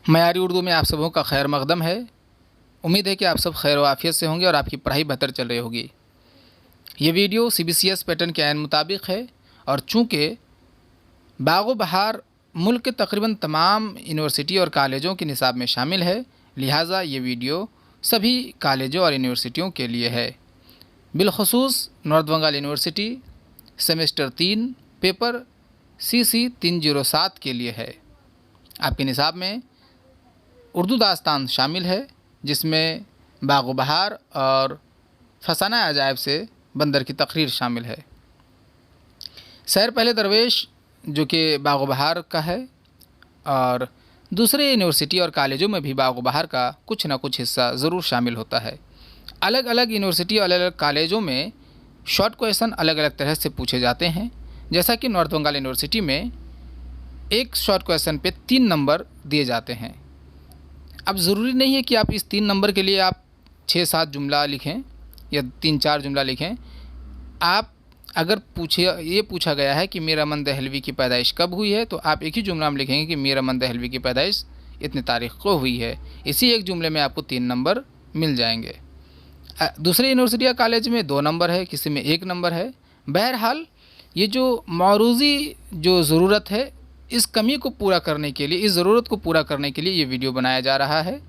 मयारी उर्दू में आप सबों का खैर मकदम है। उम्मीद है कि आप सब खैर आफियत से होंगे और आपकी पढ़ाई बेहतर चल रही होगी। ये वीडियो CBCS पैटर्न के ऐन मुताबिक है और चूँकि बागो बहार मुल्क के तकरीबन तमाम यूनिवर्सिटी और कॉलेजों के निसाब में शामिल है, लिहाजा ये वीडियो सभी कॉलेजों और यूनिवर्सिटियों के लिए है। बिलखसूस north Bengal university semester 3 paper CC 307 के लिए है। आपके निसाब में उर्दू दास्तान शामिल है, जिसमें बागो बहार और फसाना अजायब से बंदर की तकरीर शामिल है। सैर पहले दरवेश जो कि बागो बहार का है और दूसरे यूनिवर्सिटी और कॉलेजों में भी बागो बहार का कुछ ना कुछ हिस्सा ज़रूर शामिल होता है। अलग अलग यूनिवर्सिटी और अलग अलग कॉलेजों में शॉर्ट क्वेश्चन अलग अलग तरह से पूछे जाते हैं। जैसा कि नॉर्थ बंगाल यूनिवर्सिटी में एक शॉर्ट क्वेश्चन पे 3 नंबर दिए जाते हैं। अब ज़रूरी नहीं है कि आप इस 3 नंबर के लिए आप 6-7 जुमला लिखें या 3-4 जुमला लिखें। आप अगर ये पूछा गया है कि मीर अमन दहलवी की पैदाइश कब हुई है, तो आप एक ही जुमला में लिखेंगे कि मीर अमन दहलवी की पैदाइश इतनी तारीख को हुई है। इसी एक जुमले में आपको 3 नंबर मिल जाएंगे। दूसरे यूनिवर्सिटी या कॉलेज में 2 नंबर है, किसी में 1 नंबर है। बहरहाल ये जो मौरूज़ी जो ज़रूरत है, इस कमी को पूरा करने के लिए, इस ज़रूरत को पूरा करने के लिए ये वीडियो बनाया जा रहा है।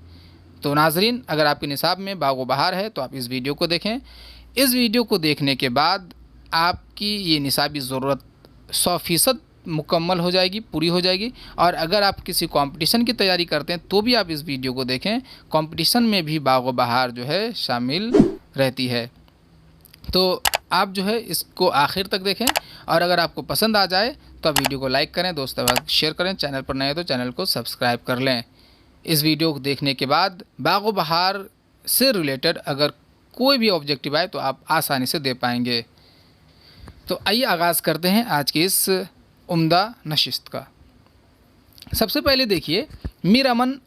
तो नाज़रीन, अगर आपके निसाब में बागो बहार है तो आप इस वीडियो को देखें। इस वीडियो को देखने के बाद आपकी ये निसाबी ज़रूरत 100% मुकम्मल हो जाएगी, पूरी हो जाएगी। और अगर आप किसी कंपटीशन की तैयारी करते हैं तो भी आप इस वीडियो को देखें। कंपटीशन में भी बागो बहार जो है शामिल रहती है। तो आप जो है इसको आखिर तक देखें और अगर आपको पसंद आ जाए तो आप वीडियो को लाइक करें, दोस्तों के साथ शेयर करें। चैनल पर नए तो चैनल को सब्सक्राइब कर लें। इस वीडियो को देखने के बाद बागो बहार से रिलेटेड अगर कोई भी ऑब्जेक्टिव आए तो आप आसानी से दे पाएंगे। तो आइए आगाज़ करते हैं आज की इस उम्दा नशिस्त का। सबसे पहले देखिए, मीर अमन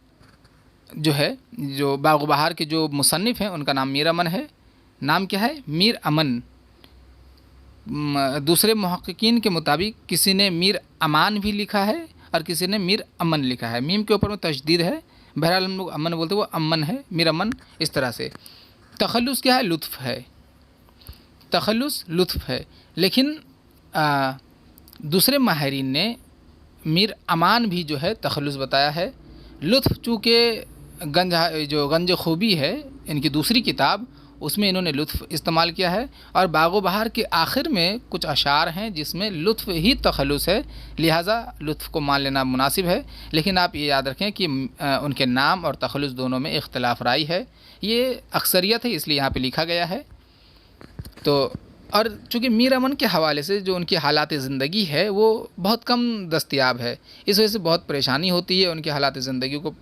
जो है, जो बागो बहार के जो मुसन्निफ़ हैं उनका नाम मीर अमन है। नाम क्या है? मीर अमन। दूसरे मुहक्किकीन के मुताबिक किसी ने मीर अमान भी लिखा है और किसी ने मीर अमन लिखा है। मीम के ऊपर में तशदीद है। बहरहाल हम लोग अमन बोलते हैं, वो अमन है, मीर अमन इस तरह से। तखल्लुस क्या है? लुत्फ़ है। तखल्लुस लुत्फ़ है। लेकिन दूसरे माहिरीन ने मीर अमान भी जो है तखल्लुस बताया है। लुत्फ़ चूँकि गंज खूबी है इनकी दूसरी किताब, उसमें इन्होंने लुत्फ़ इस्तेमाल किया है। और बागो बहार के आखिर में कुछ अशार हैं जिसमें लुत्फ़ ही तखल्लुस है, लिहाजा लुत्फ़ को मान लेना मुनासिब है। लेकिन आप ये याद रखें कि उनके नाम और तखल्लुस दोनों में इख्तिलाफ़ राय है। ये अक्सरियत है, इसलिए यहाँ पे लिखा गया है। तो और चूँकि मीर अमन के हवाले से जो उनकी हालात ज़िंदगी है वो बहुत कम दस्तयाब है, इस वजह से बहुत परेशानी होती है उनकी हालात ज़िंदगी को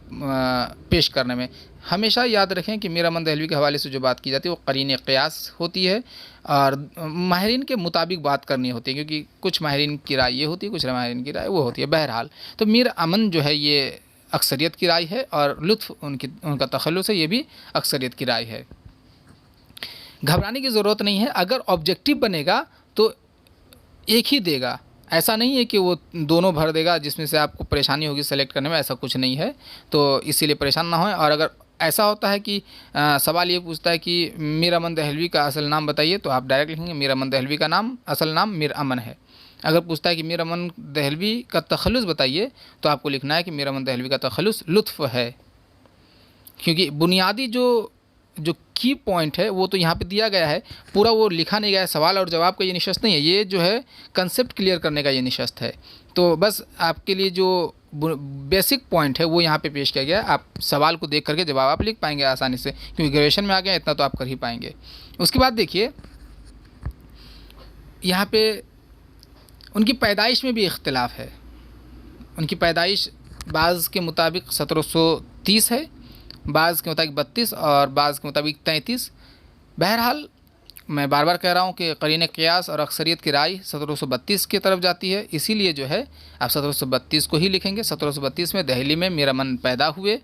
पेश करने में। हमेशा याद रखें कि मीर अमन दहलवी के हवाले से जो बात की जाती है वो क़रीन क़ियास होती है और माहिरीन के मुताबिक बात करनी होती है, क्योंकि कुछ माहिरीन की राय ये होती है, कुछ माहिरीन की राय वो होती है। बहरहाल तो मीर अमन जो है ये अक्सरियत की राय है और लुत्फ़ उनका तखल्लुस है, ये भी अक्सरियत की राय है। घबराने की ज़रूरत नहीं है। अगर ऑब्जेक्टिव बनेगा तो एक ही देगा, ऐसा नहीं है कि वो दोनों भर देगा जिसमें से आपको परेशानी होगी सेलेक्ट करने में, ऐसा कुछ नहीं है। तो इसीलिए परेशान ना हों। और अगर ऐसा होता है कि सवाल ये पूछता है कि मीर अमन दहलवी का असल नाम बताइए, तो आप डायरेक्ट लिखेंगे मीर अमन दहलवी का नाम असल नाम मीर अमन है। अगर पूछता है कि मीर अमन दहलवी का तखल्लुस बताइए, तो आपको लिखना है कि मीर अमन दहलवी का तखल्लुस लुत्फ़ है, क्योंकि बुनियादी जो की पॉइंट है वो तो यहाँ पे दिया गया है, पूरा वो लिखा नहीं गया है। सवाल और जवाब का ये निशस्त नहीं है, ये जो है कंसेप्ट क्लियर करने का ये निशस्त है। तो बस आपके लिए जो बेसिक पॉइंट है वो यहाँ पे पेश किया गया है। आप सवाल को देख करके जवाब आप लिख पाएंगे आसानी से, क्योंकि ग्रेजुएशन में आ गए इतना तो आप कर ही पाएंगे। उसके बाद देखिए, यहाँ पे उनकी पैदाइश में भी इख्तिलाफ है। उनकी पैदाइश बाज़ के मुताबिक 1730 है, बाज़ के मुताबिक 32 और बाज़ के मुताबिक 33। बहरहाल मैं बार बार कह रहा हूँ कि क़रीन क़ियास और अक्सरियत की राय 1732 की तरफ जाती है, इसीलिए जो है आप 1732 को ही लिखेंगे। 1732 में दिल्ली में मीर अमन पैदा हुए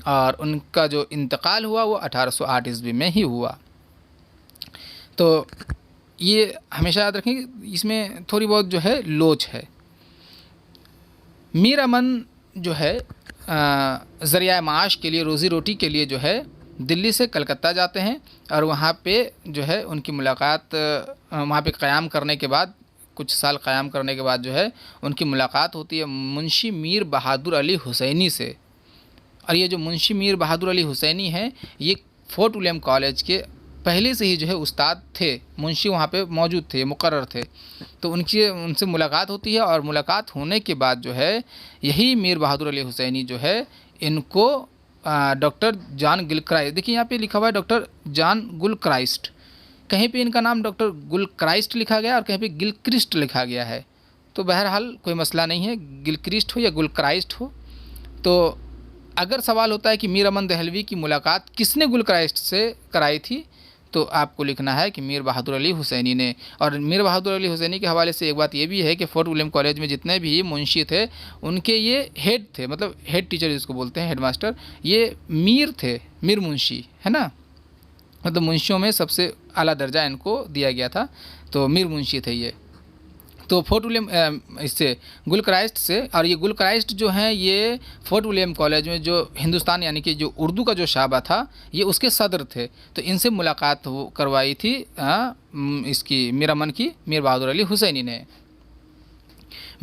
और उनका जो इंतकाल हुआ वो 1808 ईस्वी में ही हुआ। तो ये हमेशा याद रखें, इसमें थोड़ी बहुत जो है लोच है। मीर अमन जो है ज़रिया माश के लिए, रोज़ी रोटी के लिए जो है दिल्ली से कलकत्ता जाते हैं और वहाँ पे जो है उनकी मुलाकात, वहाँ पे क़याम करने के बाद, कुछ साल क़याम करने के बाद जो है उनकी मुलाकात होती है मुंशी मीर बहादुर अली हुसैनी से। और ये जो मुंशी मीर बहादुर अली हुसैनी हैं, ये फोर्ट विलियम कॉलेज के पहले से ही जो है उस्ताद थे, मुंशी वहाँ पे मौजूद थे, मुकर्रर थे। तो उनसे मुलाकात होती है और मुलाकात होने के बाद जो है यही मीर बहादुर अली हुसैनी जो है इनको डॉक्टर जॉन गिलक्राइस्ट, देखिए यहाँ पे लिखा हुआ है डॉक्टर जॉन गुलक्राइस्ट, कहीं पे इनका नाम डॉक्टर गुलक्राइस्ट लिखा गया और कहीं पे गिलक्रिस्ट लिखा गया है। तो बहरहाल कोई मसला नहीं है, गिलक्रिस्ट हो या गुलक्राइस्ट हो। तो अगर सवाल होता है कि मीर अमन दहलवी की मुलाकात किसने गुलक्राइस्ट से कराई थी, तो आपको लिखना है कि मीर बहादुर अली हुसैनी ने। और मीर बहादुर अली हुसैनी के हवाले से एक बात ये भी है कि फोर्ट विलियम कॉलेज में जितने भी मुंशी थे उनके ये हेड थे, मतलब हेड टीचर जिसको बोलते हैं, हेड मास्टर, ये मीर थे, मीर मुंशी, है ना, मतलब मुंशियों में सबसे आला दर्जा इनको दिया गया था, तो मीर मुंशी थे ये। तो फोर्ट विलियम इससे गुलक्राइस्ट से, और ये गुलक्राइस्ट जो हैं ये फोर्ट विलियम कॉलेज में जो हिंदुस्तान यानी कि जो उर्दू का जो शाबा था ये उसके सदर थे। तो इनसे मुलाकात करवाई थी इसकी मीर अमन की मीर बहादुर अली हुसैनी ने।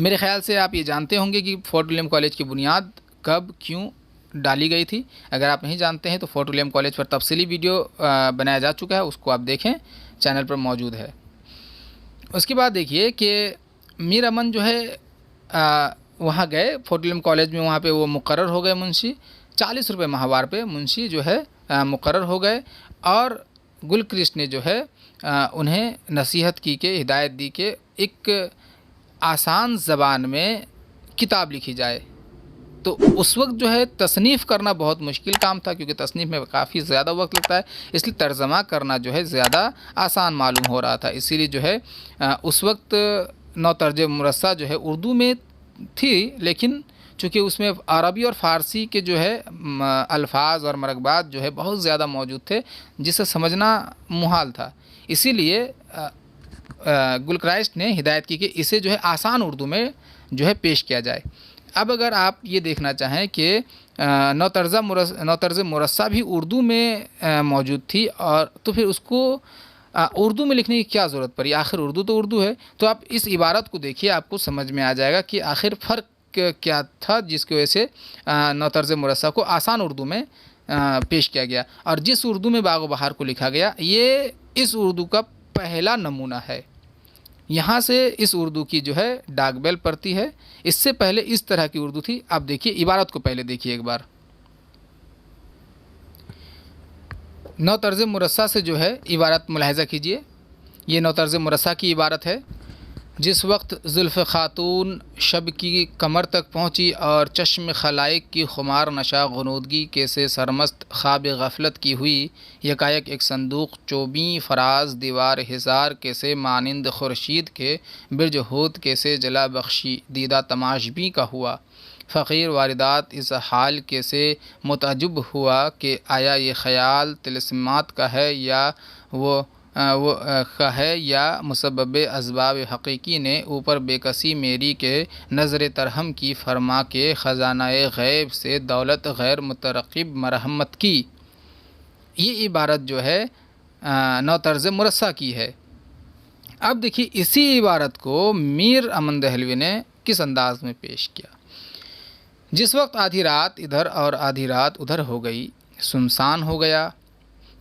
मेरे ख्याल से आप ये जानते होंगे कि फोर्ट विलियम कॉलेज की बुनियाद कब क्यों डाली गई थी। अगर आप नहीं जानते हैं तो फोर्ट विलियम कॉलेज पर तफसीली वीडियो बनाया जा चुका है, उसको आप देखें, चैनल पर मौजूद है। उसके बाद देखिए कि मीर अमन जो है वहाँ गए फोर्ट विलियम कॉलेज में, वहाँ पे वो मुकर्रर हो गए मुंशी, 40 रुपये माहवार पे मुंशी जो है मुकर्रर हो गए। और गुलक्रिस्ट ने जो है उन्हें नसीहत की के, हिदायत दी कि एक आसान ज़बान में किताब लिखी जाए। तो उस वक्त जो है तसनीफ़ करना बहुत मुश्किल काम था, क्योंकि तसनीफ़ में काफ़ी ज़्यादा वक्त लगता है, इसलिए तर्जमा करना जो है ज़्यादा आसान मालूम हो रहा था। इसीलिए जो है उस वक्त नौतर्ज मुरस्सा जो है उर्दू में थी, लेकिन चूँकि उसमें अरबी और फ़ारसी के जो है अल्फाज और मरकबात जो है बहुत ज़्यादा मौजूद थे, जिसे समझना मुहाल था। इसीलिए गुलक्राइस्ट ने हिदायत की कि इसे जो है आसान उर्दू में जो है पेश किया जाए। अब अगर आप ये देखना चाहें कि नौतर्ज मुरस्सा भी उर्दू में मौजूद थी, और तो फिर उसको उर्दू में लिखने की क्या ज़रूरत पड़ी, आखिर उर्दू तो उर्दू है। तो आप इस इबारत को देखिए, आपको समझ में आ जाएगा कि आखिर फ़र्क क्या था जिसकी वजह से नौतर्ज मुरस्सा को आसान उर्दू में पेश किया गया। और जिस उर्दू में बाग़ बहार को लिखा गया, ये इस उर्दू का पहला नमूना है। यहाँ से इस उर्दू की जो है डाक बेल पड़ती है। इससे पहले इस तरह की उर्दू थी। आप देखिए इबारत को पहले देखिए एक बार। नौतर्ज मुरस्सा से जो है इबारत मुलाहिज़ा कीजिए। ये नौतर्ज मुरस्सा की इबारत है। जिस वक्त जुल्फ़ ख़ातून शब की कमर तक पहुँची और चश्म खलाइक की खुमार नशा गुनूदगी के से सरमस्त ख्वाब गफलत की हुई, यकायक एक संदूक चौबीं फराज दीवार हिसार के से मानिंद खुर्शीद के बिरज होद के से जला बख्शी दीदा तमाशबी का हुआ। फ़कीर वारिदात इस हाल के से मुताजुब हुआ कि आया ये ख़याल तिलस्मात का है या वो का है या मुसब्बब असबाब हकीकी ने ऊपर बेकसी मेरी के नज़र तरहम की फरमा के ख़ज़ानाए गैब से दौलत गैर मुतरक़िब मरहमत की। ये इबारत जो है नौतर्ज मुरस्सा की है। अब देखिए इसी इबारत को मीर अमन दहलवी ने किस अंदाज में पेश किया। जिस वक्त आधी रात इधर और आधी रात उधर हो गई, सुनसान हो गया,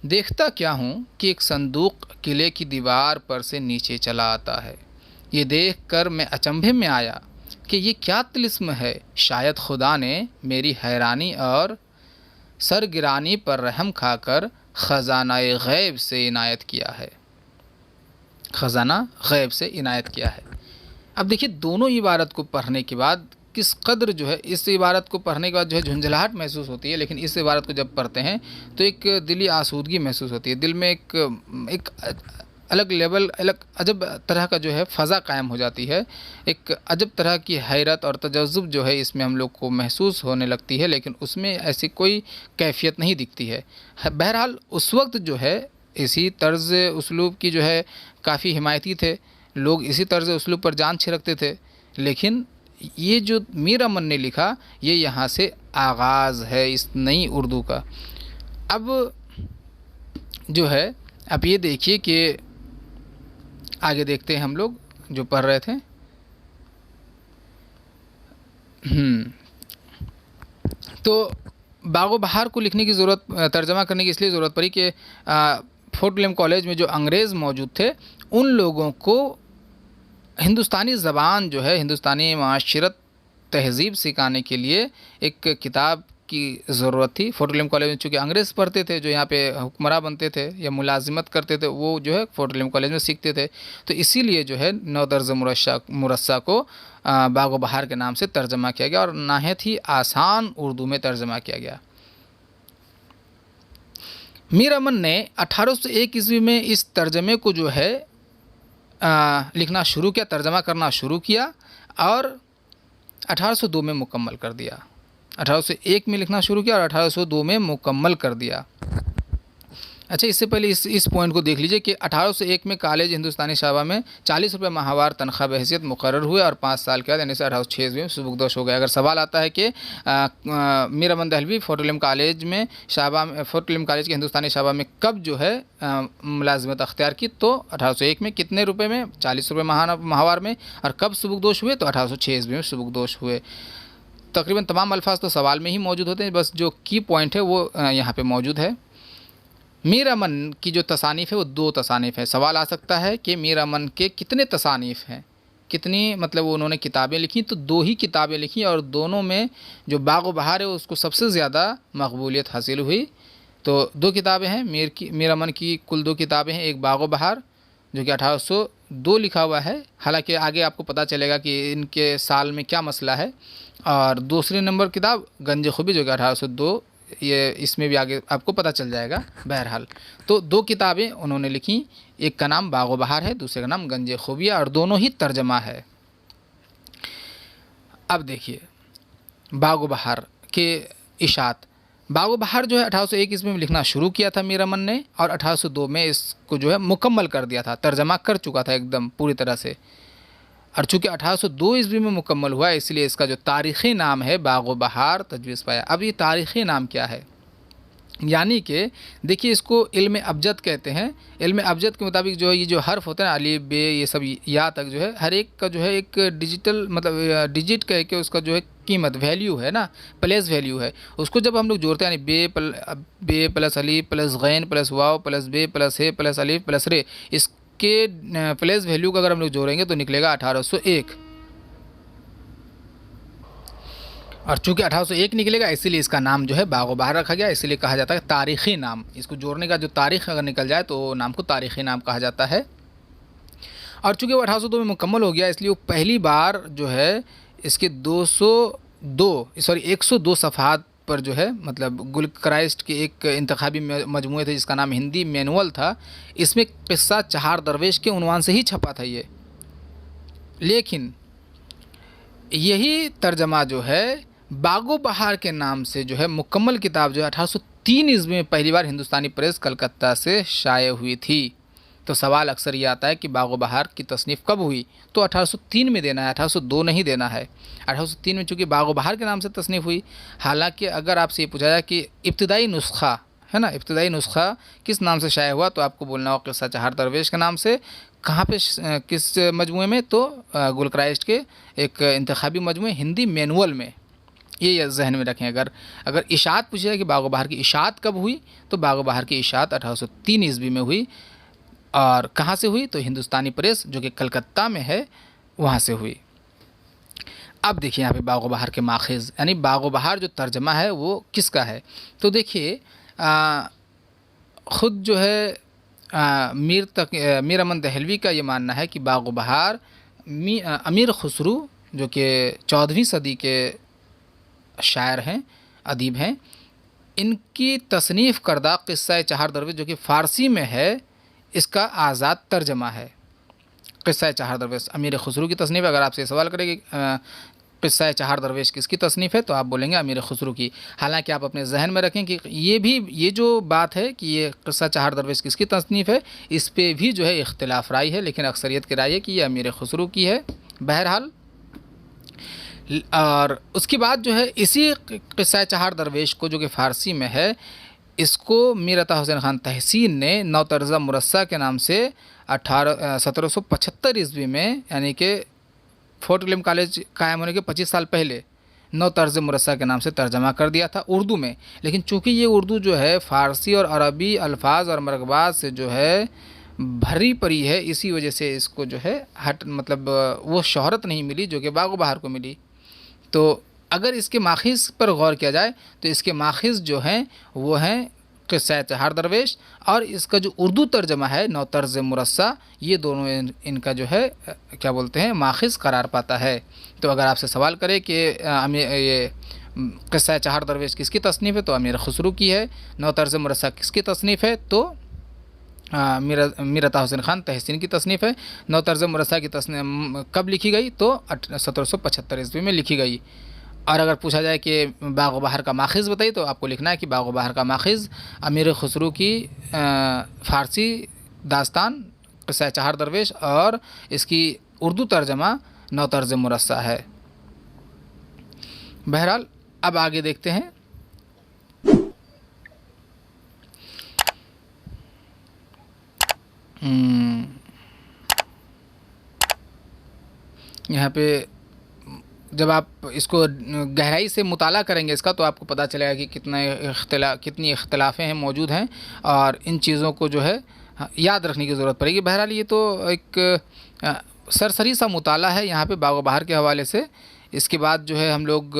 देखता क्या हूँ कि एक संदूक किले की दीवार पर से नीचे चला आता है। ये देख कर मैं अचंभे में आया कि ये क्या तिलिस्म है। शायद खुदा ने मेरी हैरानी और सरगिरानी पर रहम खाकर ख़ज़ानाए गैब से इनायत किया है, ख़ज़ाना गैब से इनायत किया है। अब देखिए दोनों इबारत को पढ़ने के बाद किस कदर जो है, इस इबारत को पढ़ने के बाद जो है झुंझलाहट महसूस होती है, लेकिन इस इबारत को जब पढ़ते हैं तो एक दिली आसूदगी महसूस होती है। दिल में एक अलग लेवल, अलग अजब तरह का जो है फ़ज़ा कायम हो जाती है। एक अजब तरह की हैरत और तजज़ुब जो है इसमें हम लोग को महसूस होने लगती है, लेकिन उसमें ऐसी कोई कैफियत नहीं दिखती है। बहरहाल उस वक्त जो है इसी तर्ज़ उसलूब की जो है काफ़ी हिमायती थे लोग, इसी तर्ज़ उसलूब पर जान छिड़कते थे। लेकिन ये जो मीर अमन ने लिखा ये यहाँ से आगाज़ है इस नई उर्दू का। अब जो है आप ये देखिए कि आगे देखते हैं हम लोग जो पढ़ रहे थे। तो बागो बहार को लिखने की ज़रूरत, तर्जमा करने की इसलिए ज़रूरत पड़ी कि फोर्ट विलियम कॉलेज में जो अंग्रेज़ मौजूद थे उन लोगों को हिंदुस्तानी ज़बान जो है, हिंदुस्तानी माशरत तहज़ीब सिखाने के लिए एक किताब की ज़रूरत थी। फोर्ट विलियम कॉलेज में चूँकि अंग्रेज़ पढ़ते थे, जो यहाँ पे हुक्मरान बनते थे या मुलाजिमत करते थे, वो जो है फोर्ट विलियम कॉलेज में सीखते थे। तो इसीलिए जो है नौ-दर्ज मुरस्सा को बागो बहार के नाम से तर्जमा किया गया और नाहियत ही आसान उर्दू में तर्जमा किया गया। मीर अमन ने 1801 ईस्वी में इस तर्जमे को जो है लिखना शुरू किया, तर्जमा करना शुरू किया और 1802 में मुकम्मल कर दिया। 1801 में लिखना शुरू किया और 1802 में मुकम्मल कर दिया। अच्छा, इससे पहले इस पॉइंट को देख लीजिए कि 1801 में कॉलेज हिंदुस्तानी शहबा में 40 रुपये माहवार तनख्वाह बहैसियत मुकर्रर हुए और 5 साल के बाद यानी से 1806 में सुबुकदोश हो गए। अगर सवाल आता है कि मीर अमन दहलवी फोर्ट विलियम कॉलेज में फोर्ट विलियम कॉलेज के हिंदुस्तानी शहबा में कब जो है मुलाजिमत अख्तियार की, तो 1801 में कितने रुपये में, 40 रुपये माहवार में, और कब सुबुकदोश हुए, तो 1806 ईस्वी में सुबुकदोश हुए। तकरीबन तमाम अल्फाज तो सवाल में ही मौजूद होते हैं, बस जो की पॉइंट है वो यहाँ पे मौजूद है। मीर अमन की जो तसानीफ़ है वो 2 तसानीफ़ है। सवाल आ सकता है कि मीर अमन के कितने तसानीफ़ हैं, कितनी मतलब वो उन्होंने किताबें लिखी, तो 2 ही किताबें लिखी और दोनों में जो बागो बहार है उसको सबसे ज़्यादा मकबूलियत हासिल हुई। तो 2 किताबें हैं मीर अमन की, कुल 2 किताबें हैं। एक बागो बहार जो कि 1802 लिखा हुआ है, हालांकि आगे आपको पता चलेगा कि इनके साल में क्या मसला है, और दूसरी नंबर किताब गंज खूबी जो कि 1802, ये इसमें भी आगे आपको पता चल जाएगा। बहरहाल तो 2 किताबें उन्होंने लिखी, एक का नाम बागो बहार है, दूसरे का नाम गंज खूबिया, और दोनों ही तर्जमा है। अब देखिए बागो बहार के इशात। बागो बहार जो है 1801 ईस्वी में लिखना शुरू किया था मीर अमन ने और 1802 में इसको जो है मुकम्मल कर दिया था, तर्जमा कर चुका था एकदम पूरी तरह से। और चूँकि 1802 ईस्वी में मुकम्मल हुआ इसलिए इसका जो तारीख़ी नाम है बागो बहार तजवीज़ पाया। अब ये तारीख़ी नाम क्या है, यानी कि देखिए इसको इल्म अबजद कहते हैं। इल्म अबजद के मुताबिक जो है ये जो हर्फ होते हैं अलिफ बे ये सब या तक जो है हर एक का जो है एक डिजिटल मतलब डिजिट कह के उसका जो है कीमत वैल्यू है ना, प्लेस वैल्यू है, उसको जब हम लोग जोड़ते हैं यानी बे प्लस अलिफ प्लस गैन प्लस वाव प्लस बे प्लस हे प्लस अलिफ प्लस रे, इसके प्लेस वैल्यू का अगर हम लोग जोड़ेंगे तो निकलेगा 1801। और चूँकि 1801 निकलेगा इसीलिए इसका नाम जो है बागो बहार रखा गया, इसीलिए कहा जाता है तारीख़ी नाम। इसको जोड़ने का जो तारीख़ अगर निकल जाए तो नाम को तारीख़ी नाम कहा जाता है। और चूँकि वो 1802 में मुकम्मल हो गया इसलिए वो पहली बार जो है इसके 102 सफ़हात पर जो है मतलब गुल क्राइस्ट के एक इंतखाबी मजमूए थे जिसका नाम हिंदी मैनुअल था, इसमें किस्सा चहार दरवेश के उन्वान से ही छपा था ये। लेकिन यही तर्जमा जो है बागो बहार के नाम से जो है मुकम्मल किताब जो है 1803 ईस्वी में पहली बार हिंदुस्तानी प्रेस कलकत्ता से शाये हुई थी। तो सवाल अक्सर ये आता है कि बागो बहार की तसनीफ़ कब हुई, तो 1803 में देना है, 1802 नहीं देना है। 1803 में चूँकि बागो बहार के नाम से तसनीफ़ हुई। हालांकि अगर आपसे ये पूछा जाए कि इब्तदाई नुस्खा है ना, इब्तदाई नुस्खा किस नाम से शाये हुआ, तो आपको बोलना होगा किस्सा चहार दरवेश के नाम से। कहाँ पे किस मजमूए में, तो गुल क्राइस्ट के एक इंतखाबी मजमूए हिंदी मैनुअल में। ये जहन में रखें। अगर इशात पूछा जाए कि बागो बहार की इशात कब हुई, तो बागो बहार की इशात 1803 ईस्वी में हुई। और कहाँ से हुई, तो हिंदुस्तानी प्रेस जो कि कलकत्ता में है वहाँ से हुई। अब देखिए यहाँ पे बागो बहार के माखिज़ यानी बागो बहार जो तर्जमा है वो किसका है, तो देखिए ख़ुद जो है मीर अमन दहलवी का ये मानना है कि बागो बहार अमीर खुसरू जो कि 14वीं सदी के शायर हैं, अदीब हैं, इनकी तसनीफ़ करदा क़िस्सा चहार दरवेश जो कि फ़ारसी में है, इसका आज़ाद तर्जमा है। क़िस्सा चहार दरवेश अमीर खुसरू की तसनीफ़। अगर आपसे सवाल करें कि क़िस्सा चहार दरवेश किसकी तसनीफ़ है, तो आप बोलेंगे अमीर खुसरू की। हालांकि आप अपने जहन में रखें कि ये जो बात है कि ये क़िस्सा चहार दरवेश किसकी तसनीफ़ है, इस पर भी जो है इख्तिलाफ़ राय है, लेकिन अक्सरियत की राय है कि ये अमीर खुसरू की है। बहरहाल और उसके बाद जो है इसी क़िस्सा चहार दरवेश को, जो कि फ़ारसी में है, इसको मीर अता हुसैन ख़ान तहसीन ने नौतर्ज़ा मुरस्सा के नाम से 1775 ईस्वी में, यानी कि फोर्ट विलियम कॉलेज कायम होने के 25 साल पहले, नौतर्ज़ मुरस्सा के नाम से तर्जमा कर दिया था उर्दू में। लेकिन चूँकि ये उर्दू जो है फ़ारसी और अरबी अल्फाज और मरकबात से जो है भरी पड़ी है, इसी वजह से इसको जो है मतलब वो शोहरत नहीं मिली जो कि बाग़ बहार को मिली। तो अगर इसके माखिज़ पर गौर किया जाए तो इसके माखिज़ जो हैं वो हैं क़िस्सा चहार दरवेश, और इसका जो उर्दू तर्जमा है नौतर्ज़ मुरस्सा, ये दोनों इनका जो है क्या बोलते हैं माखिज़ करार पाता है। तो अगर आपसे सवाल करें कि ये क़िस्सा चहार दरवेश किसकी तसनीफ़ है, तो अमीर खुसरू की है। नौतर्ज़ मुरस्सा किसकी तसनीफ़ है, तो मीर अता हुसैन ख़ान तहसीन की तसनीफ़ है। नौतर्ज़ मुरस्सा की तसनीफ़ कब लिखी गई, तो 1775 ईस्वी में लिखी गई। और अगर पूछा जाए कि बाग़ बहार का माखिज़ बताइए, तो आपको लिखना है कि बाग़ बहार का माखिज़ अमीर खुसरू की फ़ारसी दास्तान क़िस्सा चहार दरवेश और इसकी उर्दू तर्जमा नौतर्ज़ मुरस्सा है। बहरहाल अब आगे देखते हैं। यहाँ पे जब आप इसको गहराई से मुताला करेंगे इसका, तो आपको पता चलेगा कि कितनी इख्तिलाफ़ें हैं मौजूद हैं, और इन चीज़ों को जो है याद रखने की ज़रूरत पड़ेगी। बहरहाल ये तो एक सरसरी सा मुताला है यहाँ पे बाग़ बहार के हवाले से। इसके बाद जो है हम लोग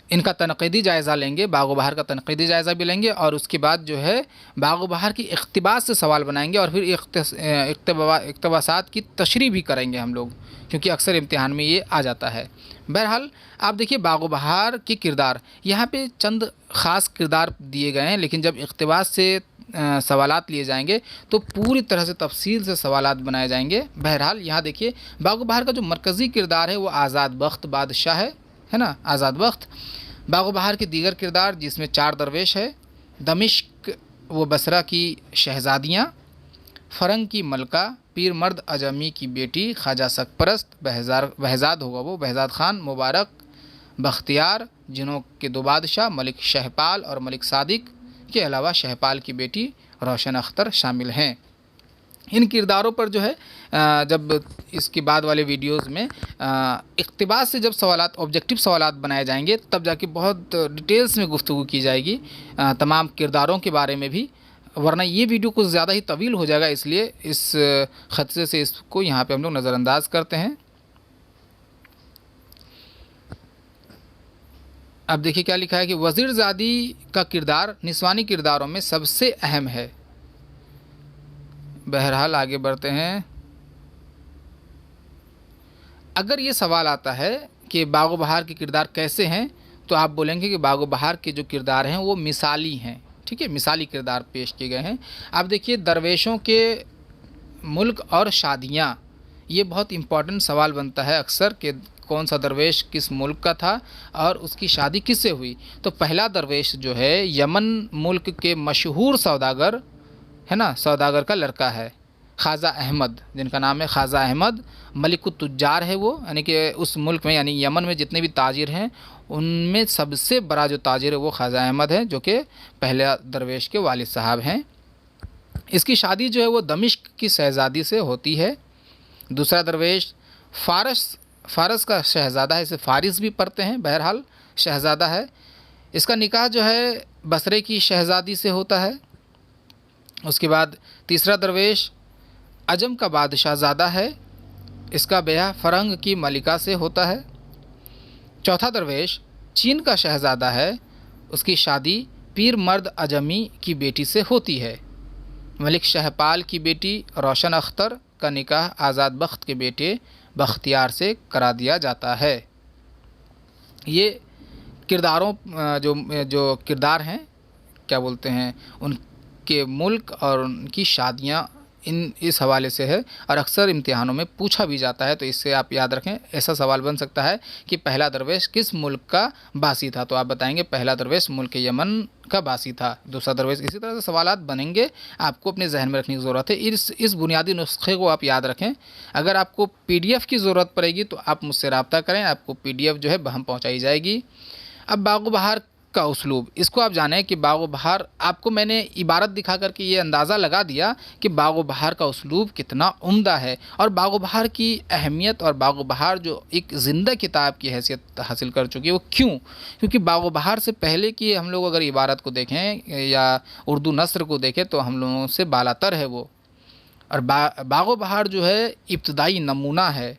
इनका तनक़ीदी जायज़ा लेंगे, बाग़ बहार का तनक़ीदी जायज़ा भी लेंगे, और उसके बाद जो है बाग़ बहार की इक़्तिबास से सवाल बनाएंगे, और फिर इक़्तिबासात की तशरीह भी करेंगे हम लोग, क्योंकि अक्सर इम्तिहान में ये आ जाता है। बहरहाल आप देखिए बाग़ बहार के किरदार, यहाँ पे चंद ख़ास किरदार दिए गए हैं, लेकिन जब इक़्तिबास से सवालात लिए जाएंगे तो पूरी तरह से तफसील से सवालात बनाए जाएंगे। बहरहाल यहाँ देखिए बाग़ बहार का जो मरकज़ी किरदार है वो आज़ाद बख्त बादशाह है ना, आज़ाद बख्त। बाग़ बहार के दीगर किरदार जिसमें 4 दरवेश है, दमिश्क व बसरा की शहज़ादियाँ, फ़रंग की मलका, पीर मर्द अजमी की बेटी ख्वाजा सकपरस्त, बहज़ाद होगा वो बहज़ाद ख़ान, मुबारक, बख्तियार, जिनों के 2 बादशाह मलिक शहपाल और मलिक सादिक के अलावा शहपाल की बेटी रोशन अख्तर शामिल हैं। इन किरदारों पर जो है जब इसके बाद वाले वीडियोस में इक़्तिबास से जब सवालात, ऑब्जेक्टिव सवालात बनाए जाएंगे, तब जाके बहुत डिटेल्स में गुफ्तगू की जाएगी तमाम किरदारों के बारे में भी, वरना ये वीडियो कुछ ज़्यादा ही तवील हो जाएगा, इसलिए इस ख़दशे से इसको यहाँ पे हम लोग नज़रअंदाज करते हैं। अब देखिए क्या लिखा है कि वज़ीरज़ादी का किरदार निस्वानी किरदारों में सबसे अहम है। बहरहाल आगे बढ़ते हैं। अगर ये सवाल आता है कि बाग़ बहार के किरदार कैसे हैं, तो आप बोलेंगे कि बाग़ बहार के जो किरदार हैं वो मिसाली हैं। ठीक है, मिसाली किरदार पेश किए गए हैं। आप देखिए दरवेशों के मुल्क और शादियाँ, ये बहुत इम्पॉर्टेंट सवाल बनता है अक्सर कि कौन सा दरवेश किस मुल्क का था और उसकी शादी किससे हुई। तो पहला दरवेश जो है यमन मुल्क के मशहूर सौदागर है ना, सौदागर का लड़का है ख्वाजा अहमद, जिनका नाम है ख्वाजा अहमद, मलिकुत्तुज्जार है वो, यानी कि उस मुल्क में यानी यमन में जितने भी ताजिर हैं उनमें सबसे बड़ा जो ताजिर है वो ख्वाजा अहमद है, जो कि पहले दरवेश के वालिद साहब हैं। इसकी शादी जो है वो दमिश्क की शहज़ादी से होती है। दूसरा दरवेश फ़ारस का शहज़ादा है, इसे फ़ारिस भी पढ़ते हैं, बहरहाल शहज़ादा है। इसका निकाह जो है बसरे की शहज़ादी से होता है। उसके बाद तीसरा दरवेश अजम का बादशाहज़ादा है, इसका ब्याह फ़रंग की मलिका से होता है। चौथा दरवेश चीन का शहज़ादा है, उसकी शादी पीर मर्द अजमी की बेटी से होती है। मलिक शहपाल की बेटी रोशन अख्तर का निकाह आज़ाद बख्त के बेटे बख्तियार से करा दिया जाता है। ये किरदारों जो किरदार हैं क्या बोलते हैं, उनके मुल्क और उनकी शादियाँ इस हवाले से है और अक्सर इम्तिहानों में पूछा भी जाता है। तो इससे आप याद रखें, ऐसा सवाल बन सकता है कि पहला दरवेश किस मुल्क का बासी था, तो आप बताएंगे पहला दरवेश मुल्क यमन का बासी था। दूसरा दरवेश, इसी तरह से सवालात बनेंगे, आपको अपने जहन में रखने की ज़रूरत है। इस बुनियादी नुस्खे को आप याद रखें। अगर आपको PDF की ज़रूरत पड़ेगी तो आप मुझसे रब्ता करें, आपको PDF जो है हम पहुँचाई जाएगी। अब बाग़ बहार का उसलूब, इसको आप जानें कि बाग़ बहार, आपको मैंने इबारत दिखा करके ये अंदाज़ा लगा दिया कि बाग़ बहार का उसलूब कितना उम्दा है और बाग़ बहार की अहमियत और बाग़ बहार जो एक ज़िंदा किताब की हैसियत हासिल कर चुकी है वो क्यों। क्योंकि बाग़ बहार से पहले की हम लोग अगर इबारत को देखें या उर्दू नस्र को देखें तो हम लोगों से बालातर है वो। और बाग़ बहार जो है इब्तदाई नमूना है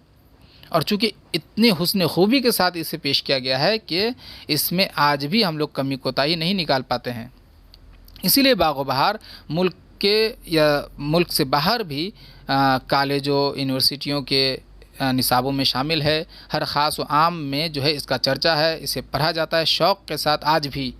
और चूँकि इतनी हुस्न खूबी के साथ इसे पेश किया गया है कि इसमें आज भी हम लोग कमी कोताही नहीं निकाल पाते हैं। इसीलिए बाग़ बहार मुल्क के या मुल्क से बाहर भी कॉलेजों यूनिवर्सिटियों के निसाबों में शामिल है। हर ख़ास व आम में जो है इसका चर्चा है, इसे पढ़ा जाता है शौक़ के साथ आज भी।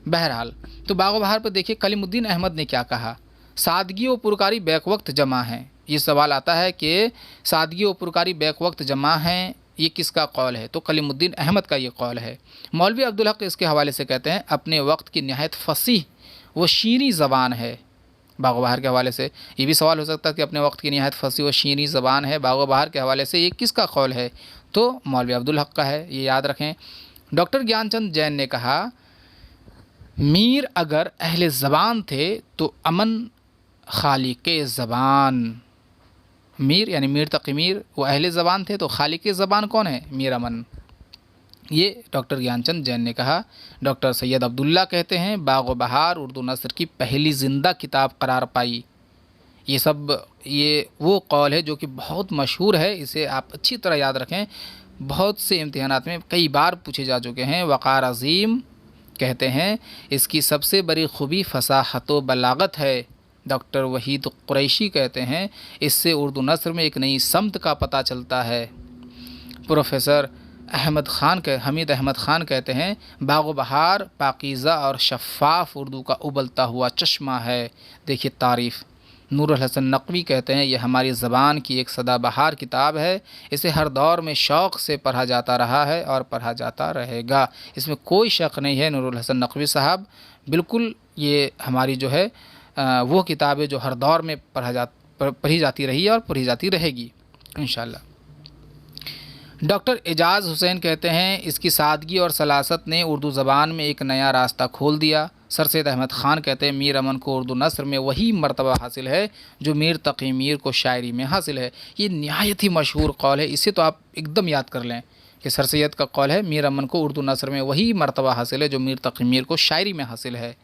बहरहाल, तो बाग़ बहार पर देखिए कलीमुद्दीन अहमद ने क्या कहा, सादगी व पुरकारी बैक वक्त जमा हैं। ये सवाल आता है कि सादगी व पुरकारी बैक वक्त जमा हैं, ये किसका कौल है, तो कलीमुद्दीन अहमद का ये कौल है। मौलवी अब्दुल हक इसके हवाले से कहते हैं अपने वक्त की नहायत फसीह व शीरी ज़बान है। बाग़ बहार के हवाले से ये भी सवाल हो सकता है कि अपने वक्त की नहायत फसीह व शीरी ज़बान है, बाग़ बहार के हवाले से ये किसका कौल है, तो मौलवी अब्दुल हक का है, ये याद रखें। डॉक्टर ज्ञानचंद जैन ने कहा, मीर अगर अहले ज़बान थे तो अमन खालिक़े ज़बान। मीर यानी मीर तक़ी मीर वो अहले ज़बान थे तो खालिक़े ज़बान कौन है, मीर अमन। ये डॉक्टर ज्ञानचंद जैन ने कहा। डॉक्टर सैयद अब्दुल्ला कहते हैं बाग़ बहार उर्दू नस्र की पहली ज़िंदा किताब करार पाई। ये वो कौल है जो कि बहुत मशहूर है, इसे आप अच्छी तरह याद रखें, बहुत से इम्तिहानात में कई बार पूछे जा चुके हैं। वक़ार अज़ीम कहते हैं इसकी सबसे बड़ी खूबी फसाहत व बलागत है। डॉक्टर वहीद कुरैशी कहते हैं इससे उर्दू नस्र में एक नई समत का पता चलता है। प्रोफेसर हमीद अहमद ख़ान कहते हैं बाग़ बहार पाकीज़ा और शफ़ाफ़ उर्दू का उबलता हुआ चश्मा है। देखिए तारीफ़। नूरुल हसन नक़वी कहते हैं यह हमारी ज़बान की एक सदाबहार किताब है, इसे हर दौर में शौक़ से पढ़ा जाता रहा है और पढ़ा जाता रहेगा, इसमें कोई शक नहीं है। नूरुल हसन नक़वी साहब, बिल्कुल ये हमारी जो है वो किताब है जो हर दौर में पढ़ी जाती रही है और पढ़ी जाती रहेगी इंशाअल्लाह। डॉक्टर एजाज़ हुसैन कहते हैं इसकी सादगी और सलासत ने उर्दू ज़बान में एक नया रास्ता खोल दिया। सर सैयद अहमद ख़ान कहते हैं मीर अमन को उर्दू नस्र में वही मर्तबा हासिल है जो मीर तक़ी मीर को शायरी में हासिल है। ये नहायत ही मशहूर कौल है, इसे तो आप एकदम याद कर लें कि सर सैयद का कौल है मीर अमन को उर्दू नस्र में वही मर्तबा हासिल है जो मीर तक़ी मीर को शायरी में हासिल है।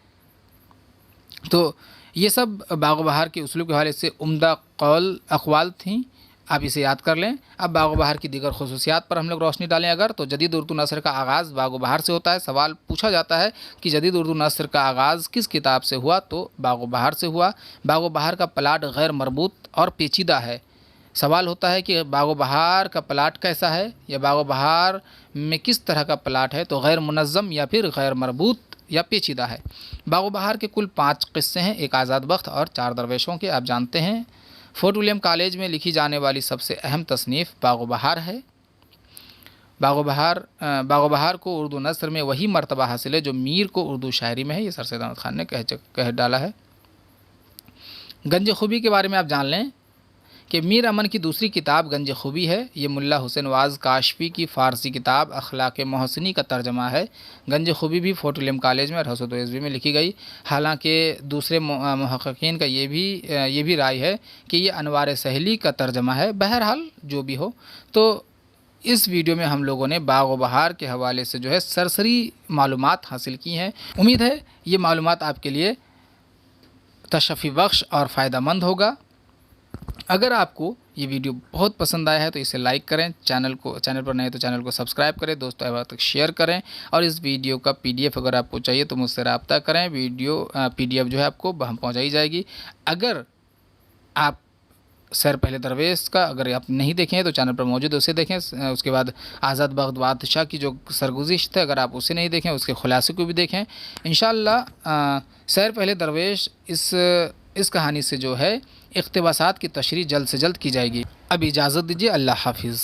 तो ये सब बाग़ बहार के उसलूब के हवाले से उम्दा कौल अक़वाल थीं, आप इसे याद कर लें। अब बाग़ बहार की दीगर ख़ुसूसियात पर हम लोग रोशनी डालें अगर, तो जदीद उर्दू नस्र का आगाज़ बाग़ बहार से होता है। सवाल पूछा जाता है कि जदीद उर्दू नस्र का आगाज़ किस किताब से हुआ, तो बाग़ बहार से हुआ। बाग़ बहार का प्लाट गैर मरबूत और पेचीदा है। सवाल होता है कि बाग़ बहार का प्लाट कैसा है या बाग़ बहार में किस तरह का प्लाट है, तो गैर मुनज़्ज़म या फिर गैर मरबूत या पेचीदा है। बाग़ बहार के कुल 5 क़िस्से हैं, एक आज़ाद बख्त और 4 दरवेशों के। आप जानते हैं फोर्ट विलियम कॉलेज में लिखी जाने वाली सबसे अहम तसनीफ़ बाग़ बहार है। बाग़ बहार को उर्दू नस्र में वही मर्तबा हासिल है जो मीर को उर्दू शायरी में है। ये सर सैयद अहमद ख़ान ने कह डाला है। गंज खूबी के बारे में आप जान लें कि मीर अमन की दूसरी किताब गंज खूबी है। ये मुल्ला हुसैन वाज़ काशफ़ी की फ़ारसी किताब अखलाक़ मोहसिनी का तर्जमा है। गंज खूबी भी फोर्ट विलियम कॉलेज में 1802 ईस्वी में लिखी गई। हालांकि दूसरे मुहक़्क़िक़ीन का ये भी राय है कि ये अनवार सहली का तर्जमा है। बहरहाल जो भी हो, तो इस वीडियो में हम लोगों ने बाग़ बहार के हवाले से जो है सरसरी मालूमात हासिल की हैं। उम्मीद है ये मालूमात आपके लिए तशफ़ी बख्श और फ़ायदेमंद होगा। अगर आपको ये वीडियो बहुत पसंद आया है तो इसे लाइक करें, चैनल पर नए तो चैनल को सब्सक्राइब करें, दोस्तों अहबाब तक शेयर करें और इस वीडियो का PDF अगर आपको चाहिए तो मुझसे रब्ता करें। PDF जो है आपको हम पहुंचाई जाएगी। अगर आप सर पहले दरवेश का अगर आप नहीं देखें तो चैनल पर मौजूद है, उसे देखें। उसके बाद आज़ाद बख्त बादशाह की जो सरगुज़िश्त है अगर आप उसे नहीं देखें उसके खुलासे को भी देखें इंशाअल्लाह। सर पहले दरवेश इस इस कहानी से जो है इक़्तिबासात की तशरीह जल्द से जल्द की जाएगी। अब इजाज़त दीजिए, अल्लाह हाफ़िज़।